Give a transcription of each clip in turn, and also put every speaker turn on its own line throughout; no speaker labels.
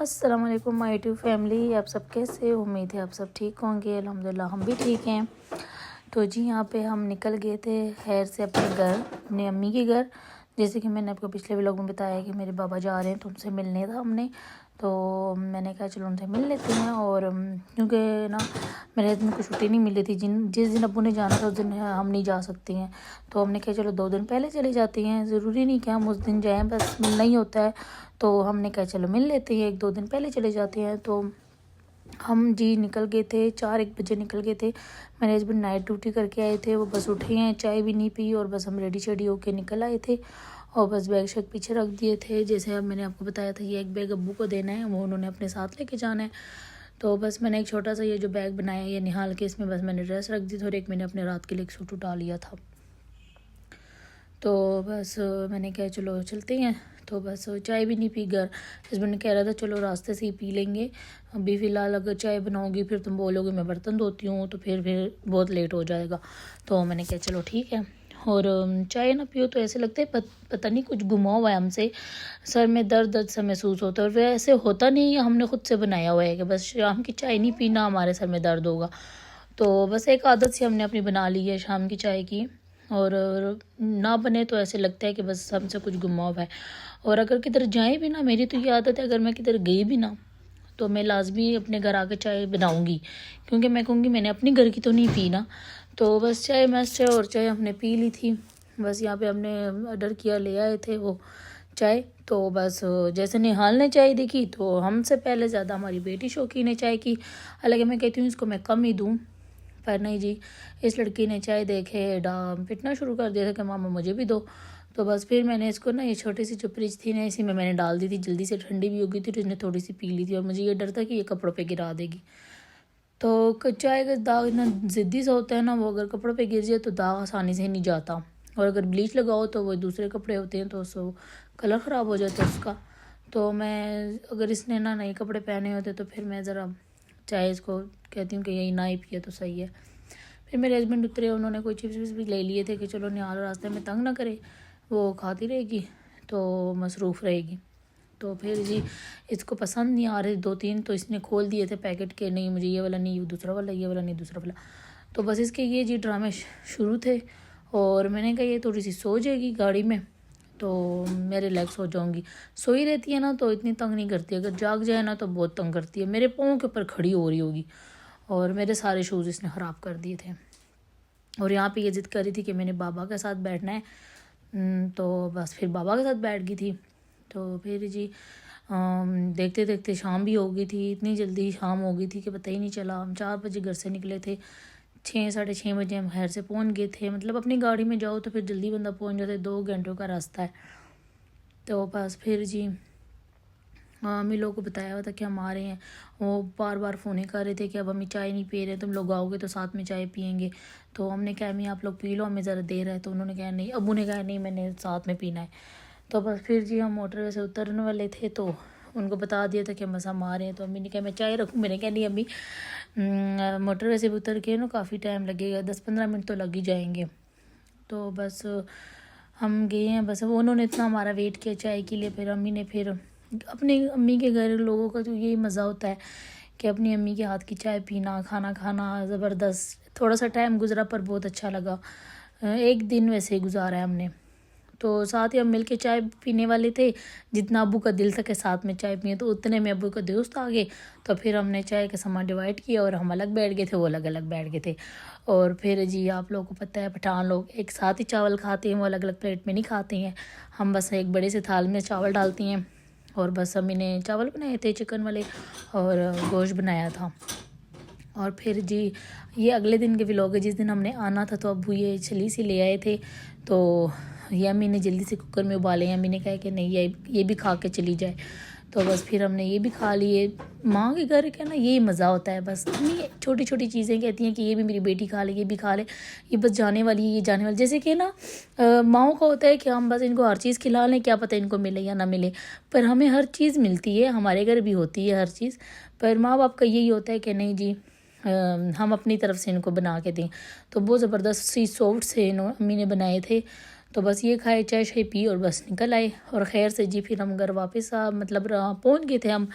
अस्सलाम वालेकुम my YouTube family. आप सब कैसे? उम्मीद है आप सब ठीक होंगे। अल्हम्दुलिल्लाह हम भी ठीक हैं। तो जी यहाँ पे हम निकल गए थे खैर से अपने घर, अपनी अम्मी के घर। जैसे कि मैंने आपको पिछले व्लॉग में बताया कि मेरे बाबा जा रहे हैं तो उनसे मिलने था हमने। तो मैंने कहा चलो उनसे मिल लेते हैं। और क्योंकि ना मेरे हस्बैंड को छुट्टी नहीं मिली थी, जिस दिन अब्बू ने जाना था उस दिन हम नहीं जा सकती हैं। तो हमने कहा चलो 2 दिन पहले चले जाती हैं, ज़रूरी नहीं कि हम उस दिन जाएँ, बस मिलना ही होता है। तो हमने कहा चलो मिल लेते हैं, 1-2 दिन पहले चले जाते हैं। तो हम जी निकल गए थे, 4-1 बजे निकल गए थे। मेरे हस्बैंड नाइट ड्यूटी करके आए थे, वो बस उठे हैं, चाय भी नहीं पी और बस हम रेडी शेडी होके निकल आए थे। और बस बैग शैग पीछे रख दिए थे। जैसे अब मैंने आपको बताया था ये एक बैग अब्बू को देना है, वो उन्होंने अपने साथ लेके जाना है। तो बस मैंने एक छोटा सा ये जो बैग बनाया ये निहाल के, इसमें बस मैंने ड्रेस रख दी थी और एक मैंने अपने रात के लिए एक सूट उठा लिया था। तो बस मैंने कहा चलो चलते हैं। तो बस चाय भी नहीं पी, घर हस्बैंड कह रहा था चलो रास्ते से ही पी लेंगे, अभी फ़िलहाल अगर चाय बनाओगी फिर तुम बोलोगे मैं बर्तन धोती हूँ तो फिर बहुत लेट हो जाएगा। तो मैंने कहा चलो ठीक है। और चाय ना पियो तो ऐसे लगता है पता नहीं कुछ गुमा हुआ है हमसे, सर में दर्द सा महसूस होता है। और वैसे होता नहीं है, हमने खुद से बनाया हुआ है कि बस शाम की चाय नहीं पीना, हमारे सर में दर्द होगा। तो बस एक आदत सी हमने अपनी बना ली है शाम की चाय की। और ना बने तो ऐसे लगता है कि बस हमसे कुछ गुमा हुआ है। और अगर किधर जाए भी ना, मेरी तो ये आदत है, अगर मैं किधर गई भी ना तो मैं लाजमी अपने घर आके चाय बनाऊंगी, क्योंकि मैं कहूँगी मैंने अपनी घर की तो नहीं पी ना। तो बस चाय मस्त है और चाय हमने पी ली थी। बस यहाँ पे हमने ऑर्डर किया, ले आए थे वो चाय। तो बस जैसे निहाल ने चाय देखी तो हमसे पहले ज़्यादा हमारी बेटी शौकीन है चाय की। हालांकि मैं कहती हूँ इसको मैं कम ही दूँ, पर नहीं जी, इस लड़की ने चाय देखे डाम पिटना शुरू कर दिया था कि मामा मुझे भी दो। तो बस फिर मैंने इसको ना, ये छोटी सी जो फ्रिज थी ना, इसी में मैंने डाल दी थी, जल्दी से ठंडी भी हो गई थी तो इसने थोड़ी सी पी ली थी। और मुझे ये डर था कि ये कपड़ों पे गिरा देगी। तो चाय का दाग इतना ज़िद्दी सा होता है ना, वो अगर कपड़ों पे गिर जाए तो दाग आसानी से नहीं जाता। और अगर ब्लीच लगाओ तो वो दूसरे कपड़े होते हैं तो उसको कलर ख़राब हो जाता है उसका। तो मैं अगर इसने ना नए कपड़े पहने होते तो फिर मैं ज़रा चाय इसको कहती हूँ कि यही ना ही पिए तो सही है। फिर मेरे हस्बैंड उतरे, उन्होंने कोई चिप्स विप्स भी ले लिए थे कि चलो निहाल रास्ते में तंग ना करे, वो खाती रहेगी तो मसरूफ़ रहेगी। तो फिर जी इसको पसंद नहीं आ रहे 2-3, तो इसने खोल दिए थे पैकेट के, नहीं मुझे ये वाला नहीं, दूसरा वाला, ये वाला नहीं, दूसरा वाला। तो बस इसके ये जी ड्रामे शुरू थे। और मैंने कहा ये थोड़ी सी सो जाएगी गाड़ी में तो मैं रिलैक्स हो जाऊंगी। सोई रहती है ना तो इतनी तंग नहीं करती, अगर जाग जाए ना तो बहुत तंग करती है, मेरे पाँव के ऊपर खड़ी हो रही होगी। और मेरे सारे शूज़ इसने ख़राब कर दिए थे। और यहाँ पे ये ज़िद कर रही थी कि मैंने बाबा के साथ बैठना है। तो बस फिर बाबा के साथ बैठ गई थी। तो फिर जी देखते देखते शाम भी हो गई थी, इतनी जल्दी शाम हो गई थी कि पता ही नहीं चला। हम 4 बजे घर से निकले थे, 6-6:30 बजे हम घर से पहुँच गए थे। मतलब अपनी गाड़ी में जाओ तो फिर जल्दी बंदा पहुँच जाता है, 2 घंटों का रास्ता है। तो बस फिर जी अम्मी लोगों को बताया हुआ था कि हम आ रहे हैं। वो बार बार फ़ोन ही कर रहे थे कि अब हमें चाय नहीं पी रहे, तुम लोग आओगे तो साथ में चाय पियेंगे। तो हमने कहा अम्मी आप लोग पी लो, हमें ज़रा देर है। तो उन्होंने कहा नहीं, अब्बू ने कहा नहीं मैंने साथ में पीना है। तो बस फिर जी हम मोटरवे से उतरने वाले थे तो उनको बता दिया था कि बस हम आ रहे हैं। तो अम्मी ने कहा मैं चाय रखूँ, मैंने कहा नहीं अम्मी, मोटरवे से उतर के ना काफ़ी टाइम लगेगा, 10-15 मिनट तो लग ही जाएंगे। तो बस हम गए हैं, बस उन्होंने इतना हमारा वेट किया चाय के लिए। फिर अम्मी ने फिर अपनी अम्मी के घर लोगों का तो यही मज़ा होता है कि अपनी अम्मी के हाथ की चाय पीना, खाना खाना, ज़बरदस्त। थोड़ा सा टाइम गुजरा पर बहुत अच्छा लगा। एक दिन वैसे ही गुजारा है हमने। तो साथ ही हम मिल के चाय पीने वाले थे, जितना अब्बू का दिल था कि साथ में चाय पिए, तो उतने में अब्बू का दोस्त आ गए। तो फिर हमने चाय का सामान डिवाइड किया और हम अलग बैठ गए थे, वो अलग अलग बैठ गए थे। और फिर जी आप लोगों को पता है पठान लोग एक साथ ही चावल खाते हैं, वो अलग अलग प्लेट में नहीं खाते हैं। हम बस एक बड़े से थाल में चावल डालती हैं। और बस अम्मी ने चावल बनाए थे चिकन वाले और गोश्त बनाया था। और फिर जी ये अगले दिन के व्लॉग है, जिस दिन हमने आना था तो अब्बू ये छली सी ले आए थे। तो ये अम्मी ने जल्दी से कुकर में उबाले हैं। अम्मी ने कहा कि नहीं ये भी खा के चली जाए। तो बस फिर हमने ये भी खा लिए। माँ के घर का ना यही मज़ा होता है, बस इतनी छोटी छोटी चीज़ें कहती हैं कि ये भी मेरी बेटी खा ले, ये भी खा ले, ये बस जाने वाली है, ये जाने वाली। जैसे कि ना माँओं का होता है कि हम बस इनको हर चीज़ खिला लें, क्या पता इनको मिले या ना मिले, पर हमें हर चीज़ मिलती है, हमारे घर भी होती है हर चीज़। पर माँ बाप का यही होता है कि नहीं जी हम अपनी तरफ से इनको बना के दें। तो बहुत ज़बरदस्त सी सॉफ्ट से अम्मी ने बनाए थे। तो बस ये खाए, चाय शाय पी और बस निकल आए। और खैर से जी फिर हम घर वापस मतलब पहुँच गए थे हम।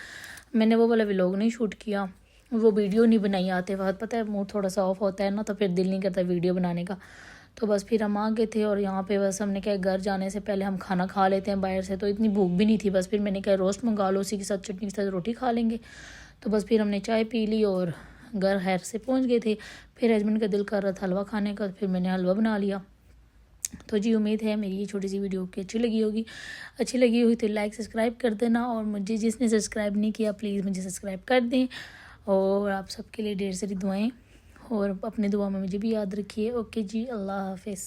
मैंने वो वाला व्लॉग नहीं शूट किया, वो वीडियो नहीं बनाई आते वक्त, पता है मुँह थोड़ा सा ऑफ होता है ना, तो फिर दिल नहीं करता वीडियो बनाने का। तो बस फिर हम आ गए थे और यहाँ पे बस हमने क्या घर जाने से पहले हम खाना खा लेते हैं बाहर से, तो इतनी भूख भी नहीं थी। बस फिर मैंने कहा रोस्ट मंगा लो, उसी के साथ चटनी के साथ रोटी खा लेंगे। तो बस फिर हमने चाय पी ली और घर खैर से पहुँच गए थे। फिर हस्बैंड का दिल कर रहा था हलवा खाने का, फिर मैंने हलवा बना लिया। तो जी उम्मीद है मेरी ये छोटी सी वीडियो की अच्छी लगी होगी। अच्छी लगी हुई तो लाइक सब्सक्राइब कर देना, और मुझे जिसने सब्सक्राइब नहीं किया प्लीज़ मुझे सब्सक्राइब कर दें। और आप सबके लिए ढेर सारी दुआएं, और अपनी दुआ में मुझे भी याद रखिए। ओके जी, अल्लाह हाफिज़।